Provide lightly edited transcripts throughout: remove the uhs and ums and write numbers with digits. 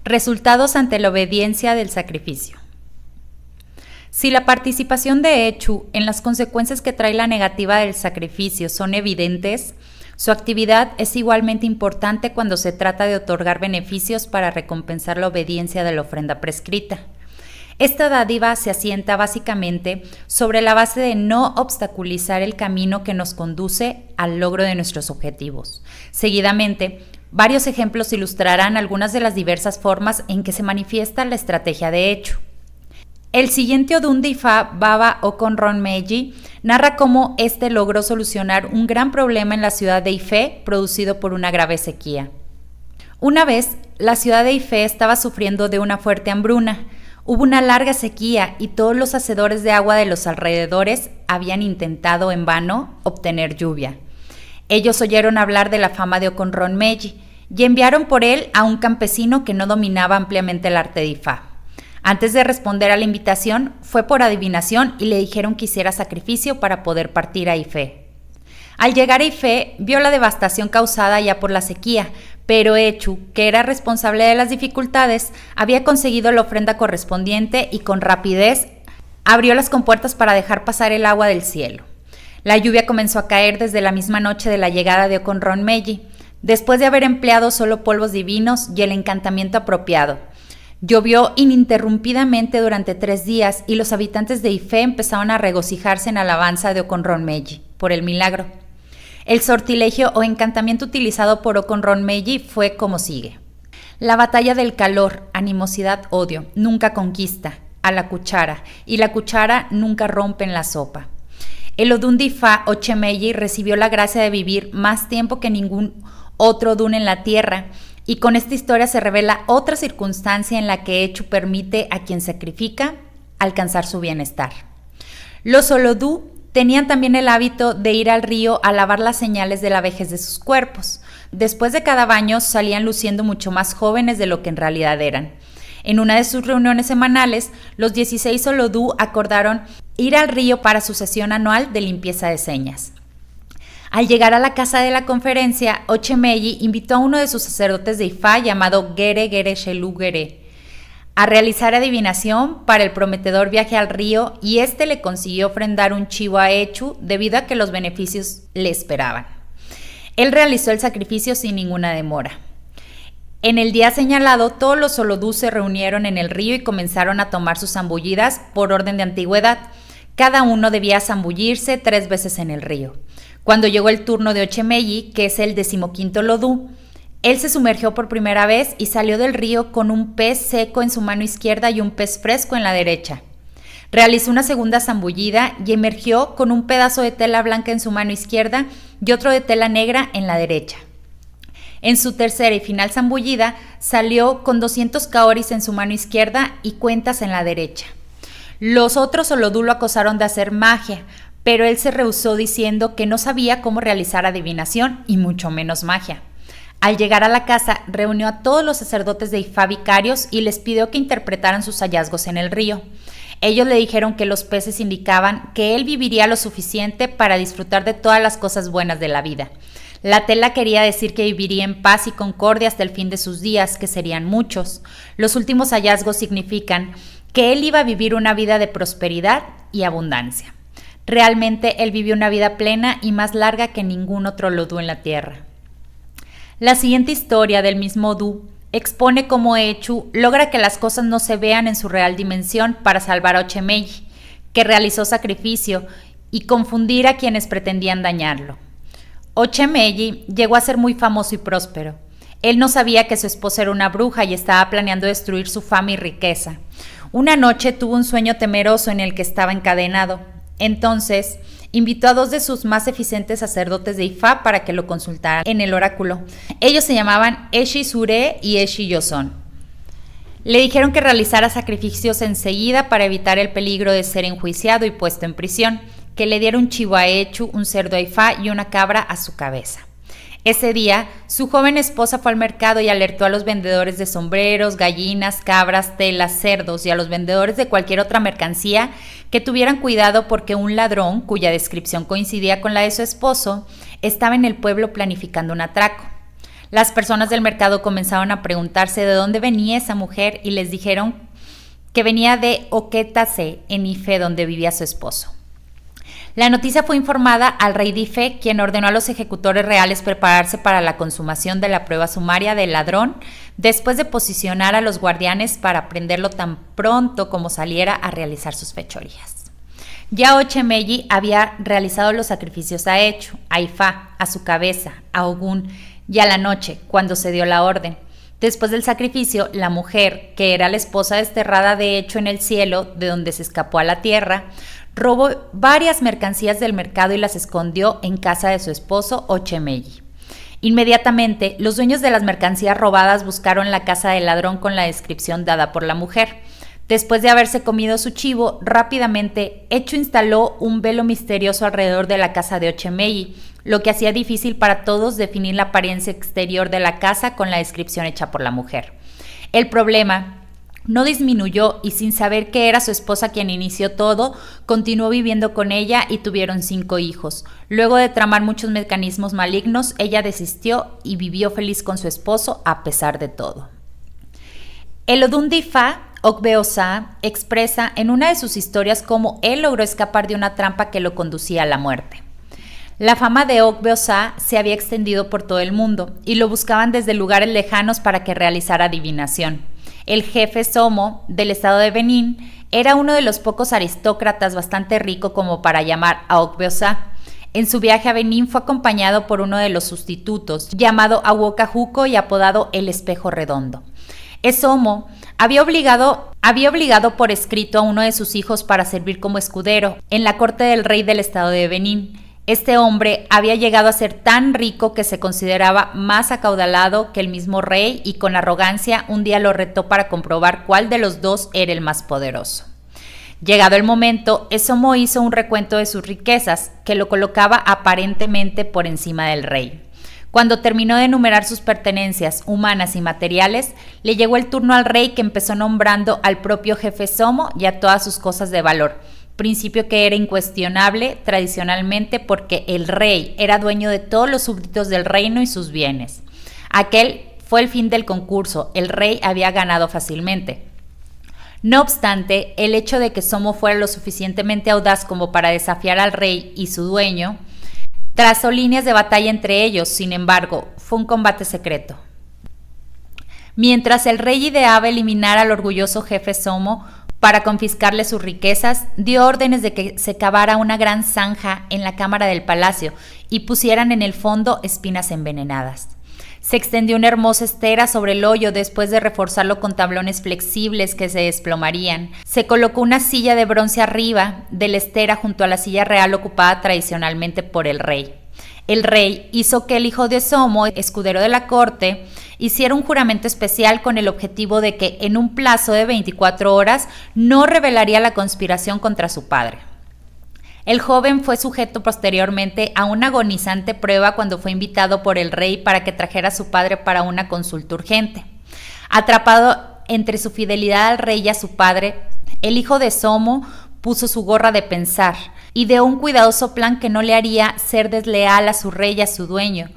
Resultados ante la obediencia del sacrificio. Si la participación de Echu en las consecuencias que trae la negativa del sacrificio son evidentes, su actividad es igualmente importante cuando se trata de otorgar beneficios para recompensar la obediencia de la ofrenda prescrita. Esta dádiva se asienta básicamente sobre la base de no obstaculizar el camino que nos conduce al logro de nuestros objetivos. Seguidamente, varios ejemplos ilustrarán algunas de las diversas formas en que se manifiesta la estrategia de Echu. El siguiente Odún de Ifá, Baba Okonron-Meji, narra cómo este logró solucionar un gran problema en la ciudad de Ifé producido por una grave sequía. Una vez, la ciudad de Ifé estaba sufriendo de una fuerte hambruna. Hubo una larga sequía y todos los hacedores de agua de los alrededores habían intentado en vano obtener lluvia. Ellos oyeron hablar de la fama de Okonron-Meji y enviaron por él a un campesino que no dominaba ampliamente el arte de Ifá. Antes de responder a la invitación, fue por adivinación y le dijeron que hiciera sacrificio para poder partir a Ifé. Al llegar a Ifé, vio la devastación causada ya por la sequía, pero Echu, que era responsable de las dificultades, había conseguido la ofrenda correspondiente y con rapidez abrió las compuertas para dejar pasar el agua del cielo. La lluvia comenzó a caer desde la misma noche de la llegada de Okonron-Meji, después de haber empleado solo polvos divinos y el encantamiento apropiado. Llovió ininterrumpidamente durante 3 días y los habitantes de Ifé empezaron a regocijarse en alabanza de Okonron-Meji por el milagro. El sortilegio o encantamiento utilizado por Okonron-Meji fue como sigue. La batalla del calor, animosidad, odio, nunca conquista a la cuchara y la cuchara nunca rompe en la sopa. El Odún de Ifá, Oche-Meji, recibió la gracia de vivir más tiempo que ningún otro Odún en la tierra. Y con esta historia se revela otra circunstancia en la que Echu permite a quien sacrifica alcanzar su bienestar. Los Olodú tenían también el hábito de ir al río a lavar las señales de la vejez de sus cuerpos. Después de cada baño salían luciendo mucho más jóvenes de lo que en realidad eran. En una de sus reuniones semanales, los 16 Olodú acordaron ir al río para su sesión anual de limpieza de señas. Al llegar a la casa de la conferencia, Oche-Meji invitó a uno de sus sacerdotes de Ifá llamado Gere Gere Shelu Gere a realizar adivinación para el prometedor viaje al río y éste le consiguió ofrendar un chivo a Echu debido a que los beneficios le esperaban. Él realizó el sacrificio sin ninguna demora. En el día señalado, todos los Olodú se reunieron en el río y comenzaron a tomar sus zambullidas por orden de antigüedad. Cada uno debía zambullirse 3 veces en el río. Cuando llegó el turno de Oche-Meji, que es el 15º Olodú, él se sumergió por primera vez y salió del río con un pez seco en su mano izquierda y un pez fresco en la derecha. Realizó una segunda zambullida y emergió con un pedazo de tela blanca en su mano izquierda y otro de tela negra en la derecha. En su tercera y final zambullida, salió con 200 kaoris en su mano izquierda y cuentas en la derecha. Los otros Olodú lo acusaron de hacer magia, pero él se rehusó diciendo que no sabía cómo realizar adivinación y mucho menos magia. Al llegar a la casa, reunió a todos los sacerdotes de Ifá vicarios y les pidió que interpretaran sus hallazgos en el río. Ellos le dijeron que los peces indicaban que él viviría lo suficiente para disfrutar de todas las cosas buenas de la vida. La tela quería decir que viviría en paz y concordia hasta el fin de sus días, que serían muchos. Los últimos hallazgos significan que él iba a vivir una vida de prosperidad y abundancia. Realmente él vivió una vida plena y más larga que ningún otro Olodú en la tierra. La siguiente historia del mismo Odú expone cómo Echu logra que las cosas no se vean en su real dimensión para salvar a Oche-Meji, que realizó sacrificio, y confundir a quienes pretendían dañarlo. Oche-Meji llegó a ser muy famoso y próspero. Él no sabía que su esposa era una bruja y estaba planeando destruir su fama y riqueza. Una noche tuvo un sueño temeroso en el que estaba encadenado. Entonces, invitó a 2 de sus más eficientes sacerdotes de Ifá para que lo consultaran en el oráculo. Ellos se llamaban Eshi-Sure y Eshi-Yoson. Le dijeron que realizara sacrificios enseguida para evitar el peligro de ser enjuiciado y puesto en prisión, que le diera un chivo a Echu, un cerdo a Ifá y una cabra a su cabeza. Ese día, su joven esposa fue al mercado y alertó a los vendedores de sombreros, gallinas, cabras, telas, cerdos y a los vendedores de cualquier otra mercancía que tuvieran cuidado porque un ladrón, cuya descripción coincidía con la de su esposo, estaba en el pueblo planificando un atraco. Las personas del mercado comenzaron a preguntarse de dónde venía esa mujer y les dijeron que venía de Oketase, en Ife, donde vivía su esposo. La noticia fue informada al rey de Ife, quien ordenó a los ejecutores reales prepararse para la consumación de la prueba sumaria del ladrón, después de posicionar a los guardianes para prenderlo tan pronto como saliera a realizar sus fechorías. Ya Ochemeyi había realizado los sacrificios a Echu, a Ifá, a su cabeza, a Ogún, y a la noche, cuando se dio la orden. Después del sacrificio, la mujer, que era la esposa desterrada de Echu en el cielo, de donde se escapó a la tierra, robó varias mercancías del mercado y las escondió en casa de su esposo Ochemeyi. Inmediatamente, los dueños de las mercancías robadas buscaron la casa del ladrón con la descripción dada por la mujer. Después de haberse comido su chivo, rápidamente Echu instaló un velo misterioso alrededor de la casa de Ochemeyi, lo que hacía difícil para todos definir la apariencia exterior de la casa con la descripción hecha por la mujer. El problema no disminuyó y, sin saber que era su esposa quien inició todo, continuó viviendo con ella y tuvieron 5 hijos. Luego de tramar muchos mecanismos malignos, ella desistió y vivió feliz con su esposo a pesar de todo. El Odún de Ifá, Ogbe-Osa, expresa en una de sus historias cómo él logró escapar de una trampa que lo conducía a la muerte. La fama de Ogbe-Osa se había extendido por todo el mundo y lo buscaban desde lugares lejanos para que realizara adivinación. El jefe Somo del estado de Benín era uno de los pocos aristócratas bastante rico como para llamar a Ogbe-Osa. En su viaje a Benín fue acompañado por uno de los sustitutos, llamado Awoka-Juko y apodado el Espejo Redondo. Esomo había obligado por escrito a uno de sus hijos para servir como escudero en la corte del rey del estado de Benín. Este hombre había llegado a ser tan rico que se consideraba más acaudalado que el mismo rey y con arrogancia un día lo retó para comprobar cuál de los dos era el más poderoso. Llegado el momento, Esomo hizo un recuento de sus riquezas que lo colocaba aparentemente por encima del rey. Cuando terminó de enumerar sus pertenencias humanas y materiales, le llegó el turno al rey, que empezó nombrando al propio jefe Somo y a todas sus cosas de valor, principio que era incuestionable tradicionalmente porque el rey era dueño de todos los súbditos del reino y sus bienes. Aquel fue el fin del concurso, el rey había ganado fácilmente. No obstante, el hecho de que Somo fuera lo suficientemente audaz como para desafiar al rey y su dueño, trazó líneas de batalla entre ellos. Sin embargo, fue un combate secreto. Mientras el rey ideaba eliminar al orgulloso jefe Somo para confiscarle sus riquezas, dio órdenes de que se cavara una gran zanja en la cámara del palacio y pusieran en el fondo espinas envenenadas. Se extendió una hermosa estera sobre el hoyo después de reforzarlo con tablones flexibles que se desplomarían. Se colocó una silla de bronce arriba de la estera junto a la silla real ocupada tradicionalmente por el rey. El rey hizo que el hijo de Somo, escudero de la corte, hiciera un juramento especial con el objetivo de que en un plazo de 24 horas no revelaría la conspiración contra su padre. El joven fue sujeto posteriormente a una agonizante prueba cuando fue invitado por el rey para que trajera a su padre para una consulta urgente. Atrapado entre su fidelidad al rey y a su padre, el hijo de Somo puso su gorra de pensar, ideó un cuidadoso plan que no le haría ser desleal a su rey y a su dueño,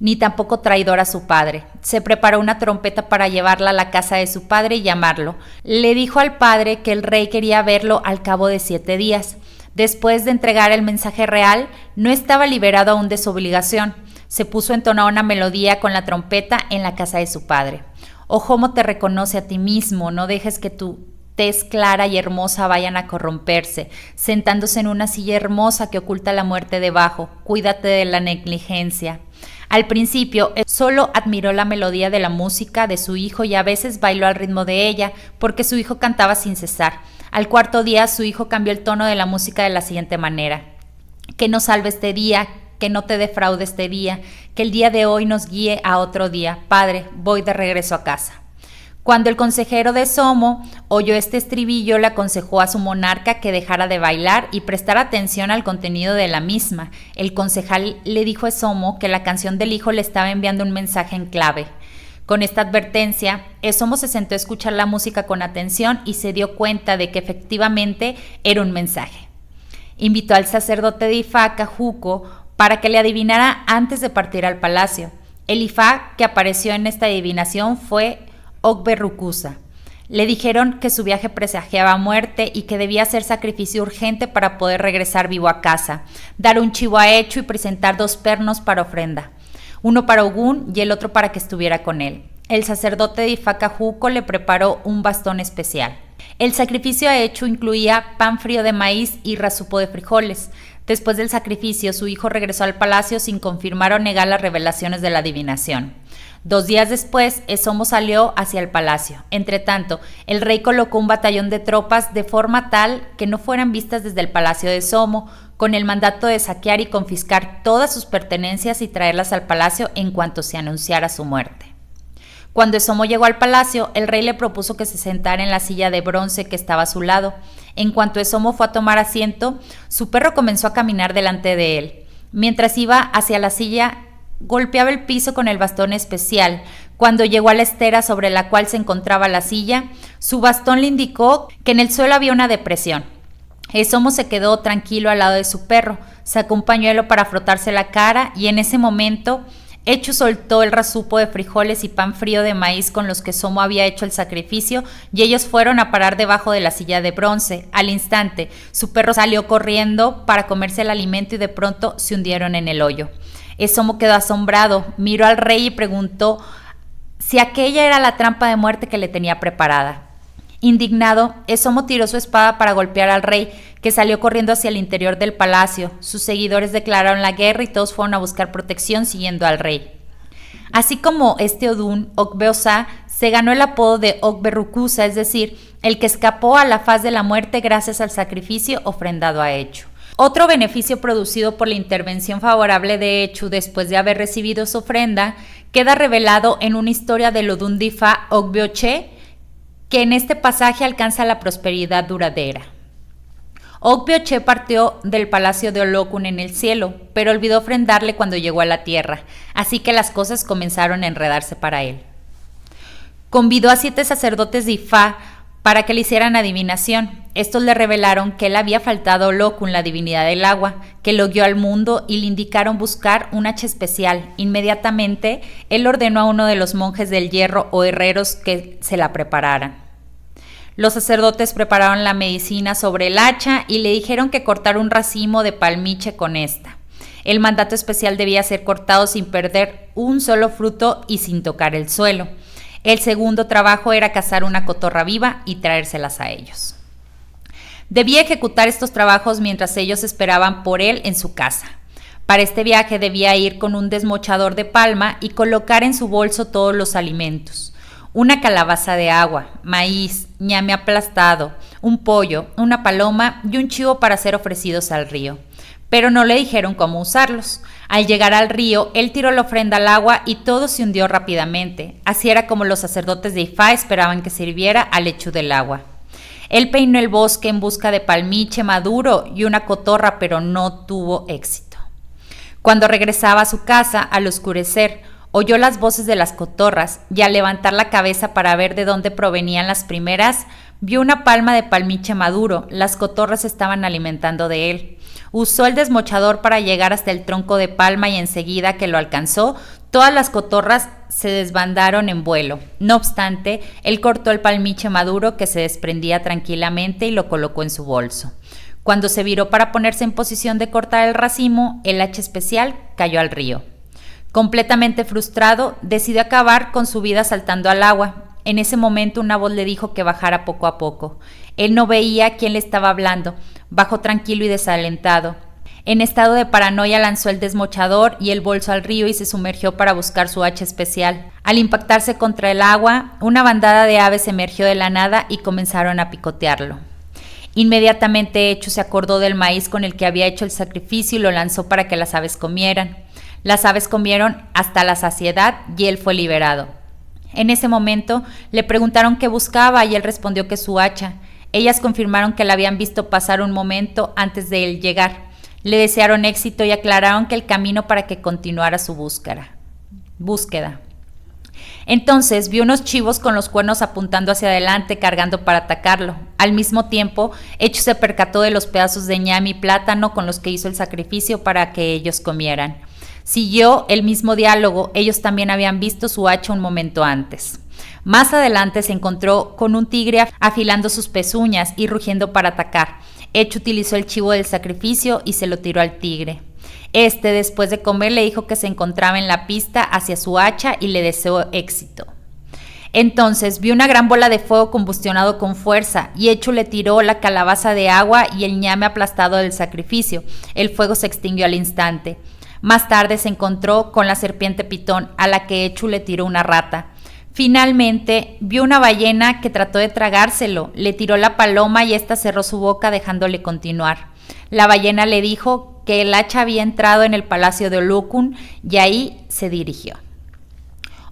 ni tampoco traidor a su padre. Se preparó una trompeta para llevarla a la casa de su padre y llamarlo. Le dijo al padre que el rey quería verlo al cabo de 7 días. Después de entregar el mensaje real, no estaba liberado aún de su obligación. Se puso a entonar una melodía con la trompeta en la casa de su padre. Ojomo te reconoce a ti mismo, no dejes que tu tez clara y hermosa vayan a corromperse, sentándose en una silla hermosa que oculta la muerte debajo. Cuídate de la negligencia. Al principio, él solo admiró la melodía de la música de su hijo y a veces bailó al ritmo de ella, porque su hijo cantaba sin cesar. Al 4.º día, su hijo cambió el tono de la música de la siguiente manera: que nos salve este día, que no te defraude este día, que el día de hoy nos guíe a otro día. Padre, voy de regreso a casa. Cuando el consejero de Somo oyó este estribillo, le aconsejó a su monarca que dejara de bailar y prestara atención al contenido de la misma. El concejal le dijo a Somo que la canción del hijo le estaba enviando un mensaje en clave. Con esta advertencia, Somo se sentó a escuchar la música con atención y se dio cuenta de que efectivamente era un mensaje. Invitó al sacerdote de Ifá, Juco, para que le adivinara antes de partir al palacio. El Ifá que apareció en esta adivinación fue Ogberrucusa. Le dijeron que su viaje presagiaba muerte y que debía hacer sacrificio urgente para poder regresar vivo a casa, dar un chivo a Echu y presentar 2 pernos para ofrenda, uno para Ogún y el otro para que estuviera con él. El sacerdote de Ifá Cajuco le preparó un bastón especial. El sacrificio a Echu incluía pan frío de maíz y rasupo de frijoles. Después del sacrificio, su hijo regresó al palacio sin confirmar o negar las revelaciones de la adivinación. 2 días después, Esomo salió hacia el palacio. Entretanto, el rey colocó un batallón de tropas de forma tal que no fueran vistas desde el palacio de Esomo, con el mandato de saquear y confiscar todas sus pertenencias y traerlas al palacio en cuanto se anunciara su muerte. Cuando Esomo llegó al palacio, el rey le propuso que se sentara en la silla de bronce que estaba a su lado. En cuanto Esomo fue a tomar asiento, su perro comenzó a caminar delante de él. Mientras iba hacia la silla, golpeaba el piso con el bastón especial. Cuando llegó a la estera sobre la cual se encontraba la silla, su bastón le indicó que en el suelo había una depresión. Esomo se quedó tranquilo al lado de su perro, sacó un pañuelo para frotarse la cara y en ese momento Echu soltó el rasupo de frijoles y pan frío de maíz con los que Esomo había hecho el sacrificio y ellos fueron a parar debajo de la silla de bronce. Al instante, su perro salió corriendo para comerse el alimento y de pronto se hundieron en el hoyo. Esomo quedó asombrado, miró al rey y preguntó si aquella era la trampa de muerte que le tenía preparada. Indignado, Esomo tiró su espada para golpear al rey, que salió corriendo hacia el interior del palacio. Sus seguidores declararon la guerra y todos fueron a buscar protección siguiendo al rey. Así como este Odún, Ogbeosá, se ganó el apodo de Ogberrucusa, es decir, el que escapó a la faz de la muerte gracias al sacrificio ofrendado a Echu. Otro beneficio producido por la intervención favorable de Echu después de haber recibido su ofrenda queda revelado en una historia del Odún de Ifá Ogbeoché, que en este pasaje alcanza la prosperidad duradera. Ogbeoché partió del palacio de Olokun en el cielo, pero olvidó ofrendarle cuando llegó a la tierra, así que las cosas comenzaron a enredarse para él. Convidó a 7 sacerdotes de Ifá para que le hicieran adivinación. Estos le revelaron que él había faltado a Olokun, la divinidad del agua, que lo guió al mundo y le indicaron buscar un hacha especial. Inmediatamente, él ordenó a uno de los monjes del hierro o herreros que se la prepararan. Los sacerdotes prepararon la medicina sobre el hacha y le dijeron que cortara un racimo de palmiche con esta. El mandato especial debía ser cortado sin perder un solo fruto y sin tocar el suelo. El segundo trabajo era cazar una cotorra viva y traérselas a ellos. Debía ejecutar estos trabajos mientras ellos esperaban por él en su casa. Para este viaje debía ir con un desmochador de palma y colocar en su bolso todos los alimentos. Una calabaza de agua, maíz, ñame aplastado, un pollo, una paloma y un chivo para ser ofrecidos al río. Pero no le dijeron cómo usarlos. Al llegar al río, él tiró la ofrenda al agua y todo se hundió rápidamente. Así era como los sacerdotes de Ifá esperaban que sirviera al Echu del agua. Él peinó el bosque en busca de palmiche maduro y una cotorra, pero no tuvo éxito. Cuando regresaba a su casa, al oscurecer, oyó las voces de las cotorras y al levantar la cabeza para ver de dónde provenían las primeras, vio una palma de palmiche maduro. Las cotorras se estaban alimentando de él. Usó el desmochador para llegar hasta el tronco de palma y enseguida que lo alcanzó, todas las cotorras se desbandaron en vuelo. No obstante, él cortó el palmiche maduro que se desprendía tranquilamente y lo colocó en su bolso. Cuando se viró para ponerse en posición de cortar el racimo, el hacha especial cayó al río. Completamente frustrado, decidió acabar con su vida saltando al agua. En ese momento una voz le dijo que bajara poco a poco. Él no veía quién le estaba hablando. Bajó tranquilo y desalentado. En estado de paranoia lanzó el desmochador y el bolso al río y se sumergió para buscar su hacha especial. Al impactarse contra el agua, una bandada de aves emergió de la nada y comenzaron a picotearlo. Inmediatamente Echu se acordó del maíz con el que había hecho el sacrificio y lo lanzó para que las aves comieran. Las aves comieron hasta la saciedad y él fue liberado. En ese momento le preguntaron qué buscaba y él respondió que su hacha. Ellas confirmaron que la habían visto pasar un momento antes de él llegar. Le desearon éxito y aclararon que el camino para que continuara su búsqueda. Entonces vio unos chivos con los cuernos apuntando hacia adelante, cargando para atacarlo. Al mismo tiempo, Echu se percató de los pedazos de ñame y plátano con los que hizo el sacrificio para que ellos comieran. Siguió el mismo diálogo, ellos también habían visto su hacha un momento antes. Más adelante se encontró con un tigre afilando sus pezuñas y rugiendo para atacar. Echu utilizó el chivo del sacrificio y se lo tiró al tigre. Después de comer, le dijo que se encontraba en la pista hacia su hacha y le deseó éxito. Entonces vio una gran bola de fuego combustionado con fuerza y Echu le tiró la calabaza de agua y el ñame aplastado del sacrificio. El fuego se extinguió al instante. Más tarde se encontró con la serpiente pitón, a la que Echu le tiró una rata. Finalmente vio una ballena que trató de tragárselo, le tiró la paloma y ésta cerró su boca dejándole continuar. La ballena le dijo que el hacha había entrado en el palacio de Olokun y ahí se dirigió.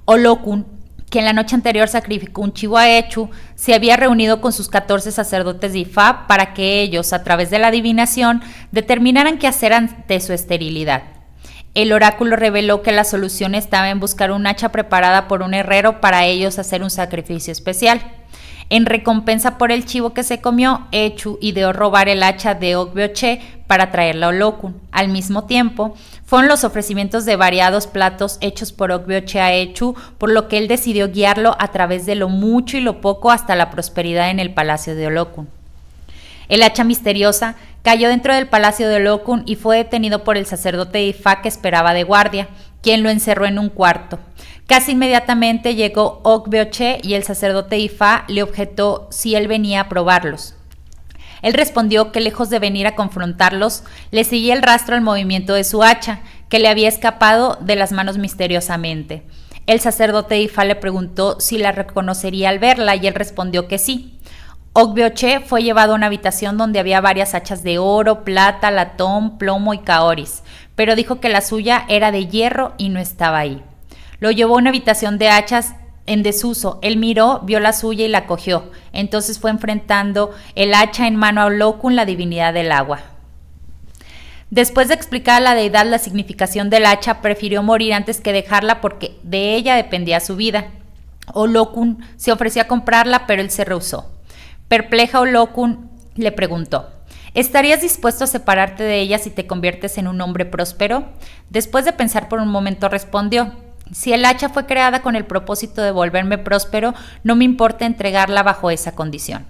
Olokun, que en la noche anterior sacrificó un chivo a Echu, se había reunido con sus 14 sacerdotes de Ifá para que ellos, a través de la adivinación, determinaran qué hacer ante su esterilidad. El oráculo reveló que la solución estaba en buscar un hacha preparada por un herrero para ellos hacer un sacrificio especial. En recompensa por el chivo que se comió, Echu ideó robar el hacha de Ogbeoche para traerla a Olokun. Al mismo tiempo, fueron los ofrecimientos de variados platos hechos por Ogbeoche a Echu, por lo que él decidió guiarlo a través de lo mucho y lo poco hasta la prosperidad en el palacio de Olokun. El hacha misteriosa cayó dentro del palacio de Olokun y fue detenido por el sacerdote de Ifá que esperaba de guardia, quien lo encerró en un cuarto. Casi inmediatamente llegó Ogbeoche y el sacerdote Ifá le objetó si él venía a probarlos. Él respondió que lejos de venir a confrontarlos, le seguía el rastro al movimiento de su hacha, que le había escapado de las manos misteriosamente. El sacerdote Ifá le preguntó si la reconocería al verla y él respondió que sí. Ogbeoche fue llevado a una habitación donde había varias hachas de oro, plata, latón, plomo y caoris, pero dijo que la suya era de hierro y no estaba ahí. Lo llevó a una habitación de hachas en desuso. Él miró, vio la suya y la cogió. Entonces fue enfrentando el hacha en mano a Olokun, la divinidad del agua. Después de explicar a la deidad la significación del hacha, prefirió morir antes que dejarla porque de ella dependía su vida. Olokun se ofreció a comprarla, pero él se rehusó. Perpleja, Olokun le preguntó: ¿estarías dispuesto a separarte de ella si te conviertes en un hombre próspero? Después de pensar por un momento respondió: si el hacha fue creada con el propósito de volverme próspero, no me importa entregarla bajo esa condición.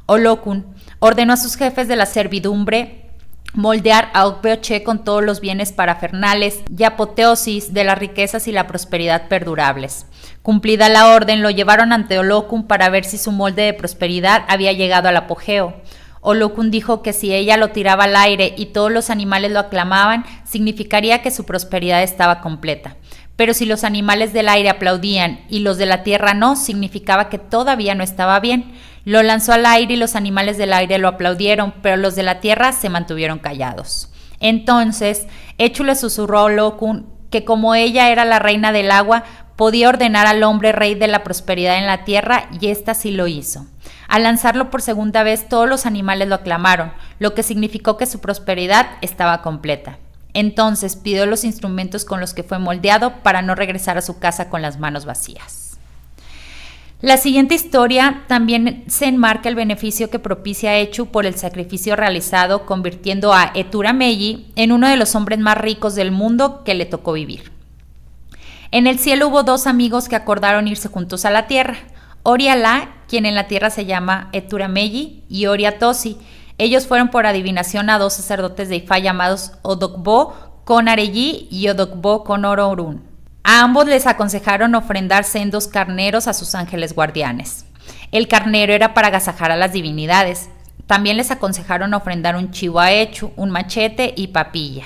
Olokun ordenó a sus jefes de la servidumbre moldear a Ogbeoche con todos los bienes parafernales y apoteosis de las riquezas y la prosperidad perdurables. Cumplida la orden, lo llevaron ante Olokun para ver si su molde de prosperidad había llegado al apogeo. Olokun dijo que si ella lo tiraba al aire y todos los animales lo aclamaban, significaría que su prosperidad estaba completa. Pero si los animales del aire aplaudían y los de la tierra no, significaba que todavía no estaba bien. Lo lanzó al aire y los animales del aire lo aplaudieron, pero los de la tierra se mantuvieron callados. Entonces, Echu le susurró a Olokun que como ella era la reina del agua, podía ordenar al hombre rey de la prosperidad en la tierra, y ésta sí lo hizo. Al lanzarlo por segunda vez, todos los animales lo aclamaron, lo que significó que su prosperidad estaba completa. Entonces pidió los instrumentos con los que fue moldeado para no regresar a su casa con las manos vacías. La siguiente historia también se enmarca el beneficio que propicia Echu por el sacrificio realizado, convirtiendo a Etura-Meyi en uno de los hombres más ricos del mundo que le tocó vivir. En el cielo hubo dos amigos que acordaron irse juntos a la tierra: Ori-Alá, quien en la tierra se llama Etura-Meyi, y Ori-Atosi. Ellos fueron por adivinación a dos sacerdotes de Ifá llamados Odokbo con Areyi y Odokbo con Ororun. A ambos les aconsejaron ofrendar sendos carneros a sus ángeles guardianes. El carnero era para agasajar a las divinidades. También les aconsejaron ofrendar un chivo a Echu, un machete y papilla.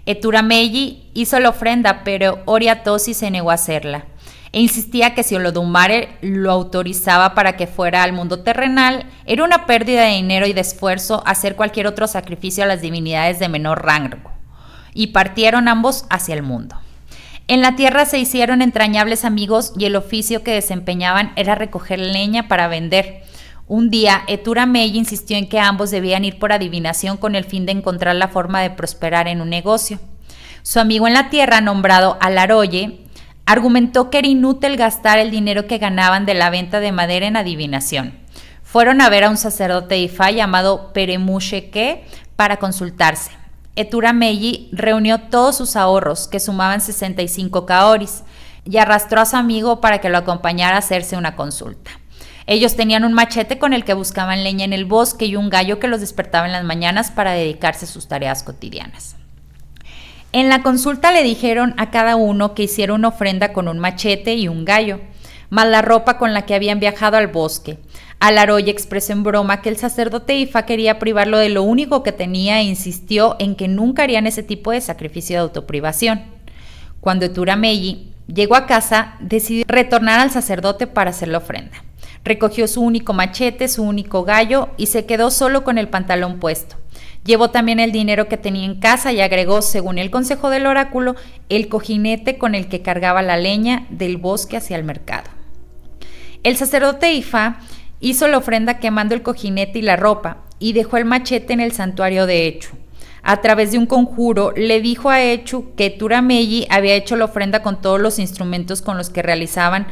Etura-Meyi hizo la ofrenda, pero Ori-Atosi se negó a hacerla e insistía que si Olodumare lo autorizaba para que fuera al mundo terrenal, era una pérdida de dinero y de esfuerzo hacer cualquier otro sacrificio a las divinidades de menor rango, y partieron ambos hacia el mundo. En la tierra se hicieron entrañables amigos y el oficio que desempeñaban era recoger leña para vender. Un día, Etura-Meyi insistió en que ambos debían ir por adivinación con el fin de encontrar la forma de prosperar en un negocio. Su amigo en la tierra, nombrado Alaroye, argumentó que era inútil gastar el dinero que ganaban de la venta de madera en adivinación. Fueron a ver a un sacerdote de Ifá llamado Peremusheke para consultarse. Eturameyi reunió todos sus ahorros, que sumaban 65 kaoris, y arrastró a su amigo para que lo acompañara a hacerse una consulta. Ellos tenían un machete con el que buscaban leña en el bosque y un gallo que los despertaba en las mañanas para dedicarse a sus tareas cotidianas. En la consulta le dijeron a cada uno que hiciera una ofrenda con un machete y un gallo, más la ropa con la que habían viajado al bosque. Alaroy expresó en broma que el sacerdote Ifa quería privarlo de lo único que tenía e insistió en que nunca harían ese tipo de sacrificio de autoprivación. Cuando Eturameyi llegó a casa, decidió retornar al sacerdote para hacer la ofrenda. Recogió su único machete, su único gallo y se quedó solo con el pantalón puesto. Llevó también el dinero que tenía en casa y agregó, según el consejo del oráculo, el cojinete con el que cargaba la leña del bosque hacia el mercado. El sacerdote Ifa hizo la ofrenda quemando el cojinete y la ropa y dejó el machete en el santuario de Echu. A través de un conjuro le dijo a Echu que Eturameyi había hecho la ofrenda con todos los instrumentos con los que realizaban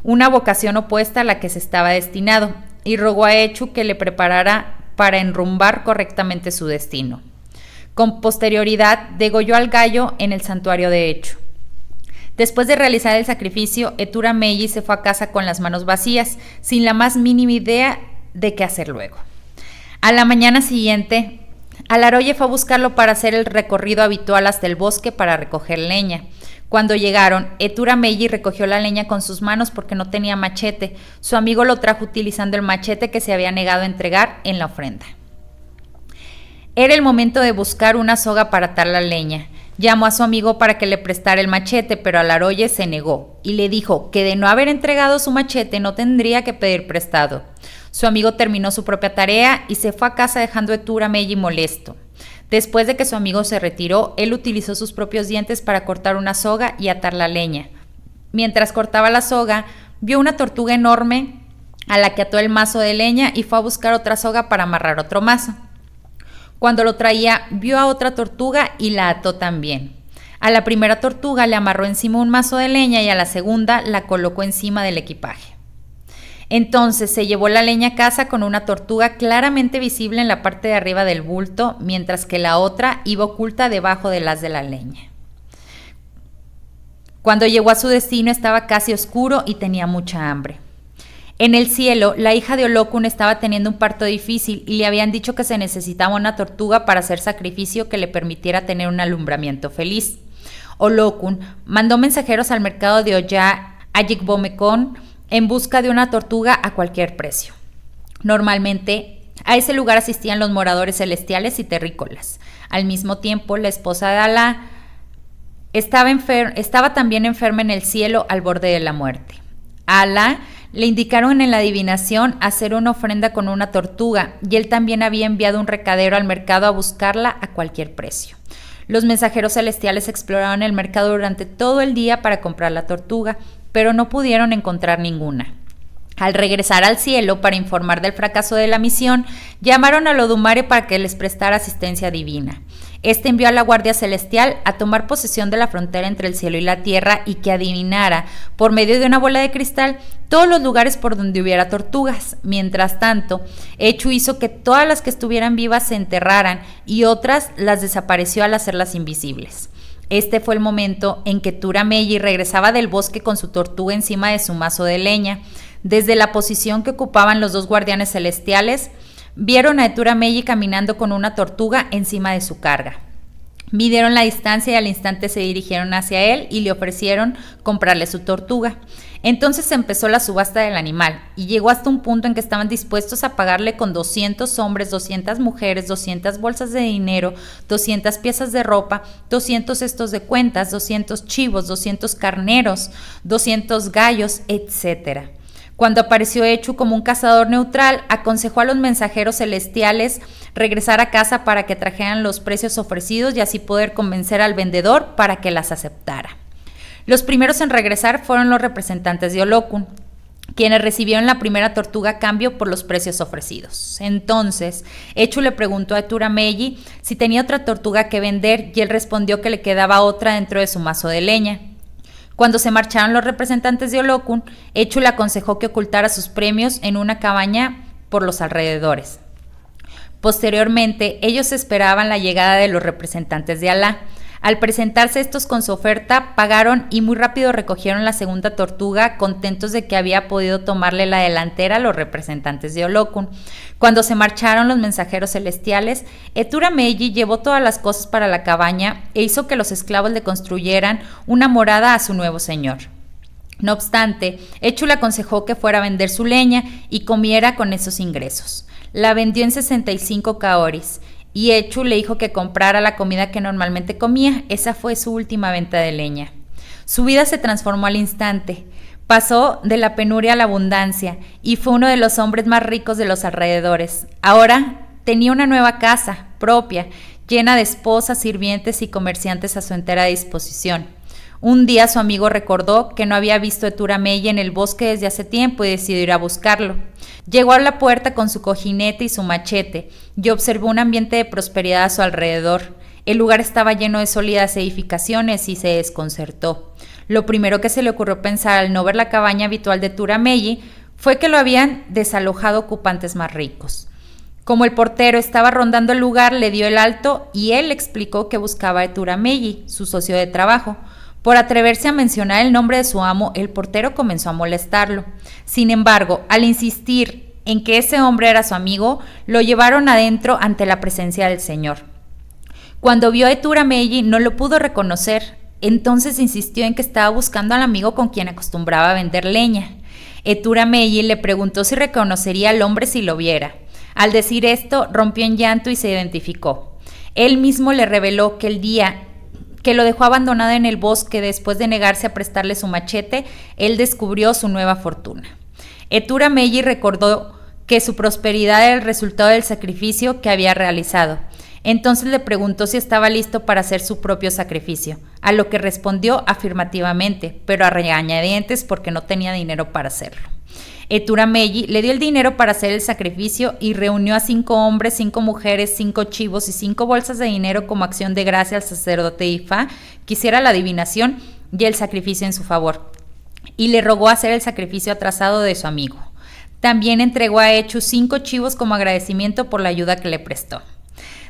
una vocación opuesta a la que se estaba destinado, y rogó a Echu que le preparara para enrumbar correctamente su destino. Con posterioridad degolló al gallo en el santuario de Echu. Después de realizar el sacrificio, Eturameyi se fue a casa con las manos vacías, sin la más mínima idea de qué hacer luego. A la mañana siguiente, Alaroye fue a buscarlo para hacer el recorrido habitual hasta el bosque para recoger leña. Cuando llegaron, Eturameyi recogió la leña con sus manos porque no tenía machete. Su amigo lo trajo utilizando el machete que se había negado a entregar en la ofrenda. Era el momento de buscar una soga para atar la leña. Llamó a su amigo para que le prestara el machete, pero Alaroye se negó y le dijo que de no haber entregado su machete no tendría que pedir prestado. Su amigo terminó su propia tarea y se fue a casa dejando a Eturameyi molesto. Después de que su amigo se retiró, él utilizó sus propios dientes para cortar una soga y atar la leña. Mientras cortaba la soga, vio una tortuga enorme a la que ató el mazo de leña y fue a buscar otra soga para amarrar otro mazo. Cuando lo traía, vio a otra tortuga y la ató también. A la primera tortuga le amarró encima un mazo de leña y a la segunda la colocó encima del equipaje. Entonces se llevó la leña a casa con una tortuga claramente visible en la parte de arriba del bulto, mientras que la otra iba oculta debajo del haz de la leña. Cuando llegó a su destino estaba casi oscuro y tenía mucha hambre. En el cielo, la hija de Olokun estaba teniendo un parto difícil y le habían dicho que se necesitaba una tortuga para hacer sacrificio que le permitiera tener un alumbramiento feliz. Olokun mandó mensajeros al mercado de Oya Ayikbomekon en busca de una tortuga a cualquier precio. Normalmente, a ese lugar asistían los moradores celestiales y terrícolas. Al mismo tiempo, la esposa de Alá estaba también enferma en el cielo al borde de la muerte. A Alá le indicaron en la adivinación hacer una ofrenda con una tortuga y él también había enviado un recadero al mercado a buscarla a cualquier precio. Los mensajeros celestiales exploraron el mercado durante todo el día para comprar la tortuga, pero no pudieron encontrar ninguna. Al regresar al cielo para informar del fracaso de la misión, llamaron a Lodumare para que les prestara asistencia divina. Este envió a la Guardia Celestial a tomar posesión de la frontera entre el cielo y la tierra y que adivinara, por medio de una bola de cristal, todos los lugares por donde hubiera tortugas. Mientras tanto, Echu hizo que todas las que estuvieran vivas se enterraran y otras las desapareció al hacerlas invisibles. Este fue el momento en que Eturameyi regresaba del bosque con su tortuga encima de su mazo de leña. Desde la posición que ocupaban los dos guardianes celestiales, vieron a Eturameyi caminando con una tortuga encima de su carga. Midieron la distancia y al instante se dirigieron hacia él y le ofrecieron comprarle su tortuga. Entonces empezó la subasta del animal y llegó hasta un punto en que estaban dispuestos a pagarle con 200 hombres, 200 mujeres, 200 bolsas de dinero, 200 piezas de ropa, 200 cestos de cuentas, 200 chivos, 200 carneros, 200 gallos, etc. Cuando apareció Echu como un cazador neutral, aconsejó a los mensajeros celestiales regresar a casa para que trajeran los precios ofrecidos y así poder convencer al vendedor para que las aceptara. Los primeros en regresar fueron los representantes de Olokun, quienes recibieron la primera tortuga a cambio por los precios ofrecidos. Entonces, Echu le preguntó a Eturameyi si tenía otra tortuga que vender y él respondió que le quedaba otra dentro de su mazo de leña. Cuando se marcharon los representantes de Olokun, Echu le aconsejó que ocultara sus premios en una cabaña por los alrededores. Posteriormente, ellos esperaban la llegada de los representantes de Alá. Al presentarse estos con su oferta, pagaron y muy rápido recogieron la segunda tortuga, contentos de que había podido tomarle la delantera a los representantes de Olokun. Cuando se marcharon los mensajeros celestiales, Etura-Meji llevó todas las cosas para la cabaña e hizo que los esclavos le construyeran una morada a su nuevo señor. No obstante, Echu le aconsejó que fuera a vender su leña y comiera con esos ingresos. La vendió en 65 kaoris. Y Echu le dijo que comprara la comida que normalmente comía. Esa fue su última venta de leña. Su vida se transformó al instante. Pasó de la penuria a la abundancia y fue uno de los hombres más ricos de los alrededores. Ahora tenía una nueva casa propia, llena de esposas, sirvientes y comerciantes a su entera disposición. Un día su amigo recordó que no había visto a Etura-Meji en el bosque desde hace tiempo y decidió ir a buscarlo. Llegó a la puerta con su cojinete y su machete y observó un ambiente de prosperidad a su alrededor. El lugar estaba lleno de sólidas edificaciones y se desconcertó. Lo primero que se le ocurrió pensar al no ver la cabaña habitual de Etura-Meji fue que lo habían desalojado ocupantes más ricos. Como el portero estaba rondando el lugar, le dio el alto y él le explicó que buscaba a Etura-Meji, su socio de trabajo. Por atreverse a mencionar el nombre de su amo, el portero comenzó a molestarlo. Sin embargo, al insistir en que ese hombre era su amigo, lo llevaron adentro ante la presencia del señor. Cuando vio a Etura-Meji no lo pudo reconocer, entonces insistió en que estaba buscando al amigo con quien acostumbraba a vender leña. Etura-Meji le preguntó si reconocería al hombre si lo viera. Al decir esto, rompió en llanto y se identificó. Él mismo le reveló que el día que lo dejó abandonado en el bosque después de negarse a prestarle su machete, él descubrió su nueva fortuna. Etura-Meji recordó que su prosperidad era el resultado del sacrificio que había realizado. Entonces le preguntó si estaba listo para hacer su propio sacrificio, a lo que respondió afirmativamente, pero a regañadientes porque no tenía dinero para hacerlo. Etura-Meji le dio el dinero para hacer el sacrificio y reunió a 5 hombres, 5 mujeres, 5 chivos y 5 bolsas de dinero como acción de gracia al sacerdote Ifá, que hiciera la adivinación y el sacrificio en su favor, y le rogó hacer el sacrificio atrasado de su amigo. También entregó a Echu 5 chivos como agradecimiento por la ayuda que le prestó.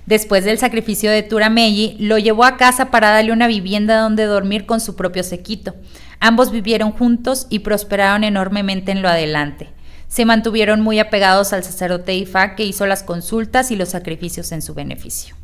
Después del sacrificio de Etura-Meji, lo llevó a casa para darle una vivienda donde dormir con su propio séquito. Ambos vivieron juntos y prosperaron enormemente en lo adelante. Se mantuvieron muy apegados al sacerdote Ifá, que hizo las consultas y los sacrificios en su beneficio.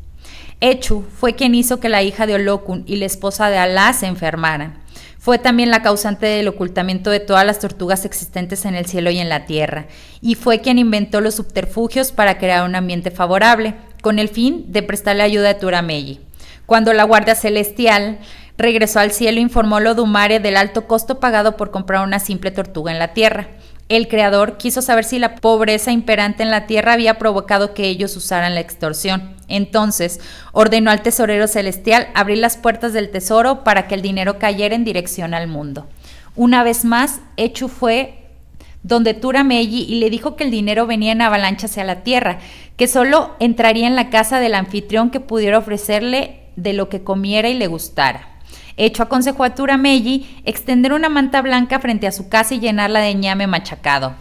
Echu fue quien hizo que la hija de Olokun y la esposa de Alá se enfermaran. Fue también la causante del ocultamiento de todas las tortugas existentes en el cielo y en la tierra, y fue quien inventó los subterfugios para crear un ambiente favorable, con el fin de prestarle ayuda a Etura-Meji. Cuando la Guardia Celestial regresó al cielo, informó a Lodumare del alto costo pagado por comprar una simple tortuga en la tierra. El creador quiso saber si la pobreza imperante en la tierra había provocado que ellos usaran la extorsión. Entonces ordenó al tesorero celestial abrir las puertas del tesoro para que el dinero cayera en dirección al mundo. Una vez más, Echu fue donde Etura-Meji y le dijo que el dinero venía en avalancha hacia la tierra, que solo entraría en la casa del anfitrión que pudiera ofrecerle de lo que comiera y le gustara. Echu aconsejó a Etura-Meji extender una manta blanca frente a su casa y llenarla de ñame machacado.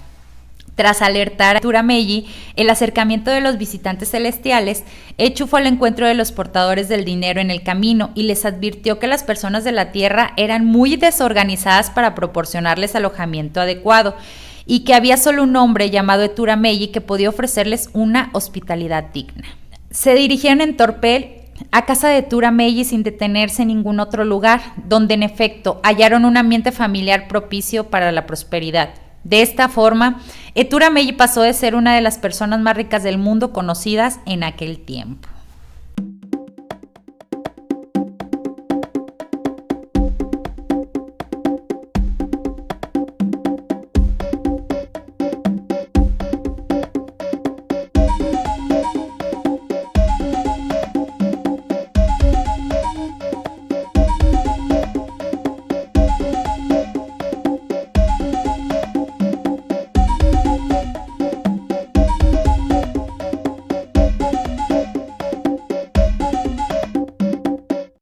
Tras alertar a Etura-Meji el acercamiento de los visitantes celestiales, Echu fue al encuentro de los portadores del dinero en el camino y les advirtió que las personas de la tierra eran muy desorganizadas para proporcionarles alojamiento adecuado y que había solo un hombre llamado Etura-Meji que podía ofrecerles una hospitalidad digna. Se dirigieron en tropel a casa de Etura-Meji sin detenerse en ningún otro lugar, donde en efecto hallaron un ambiente familiar propicio para la prosperidad. De esta forma, Etura-Meji pasó de ser una de las personas más ricas del mundo conocidas en aquel tiempo.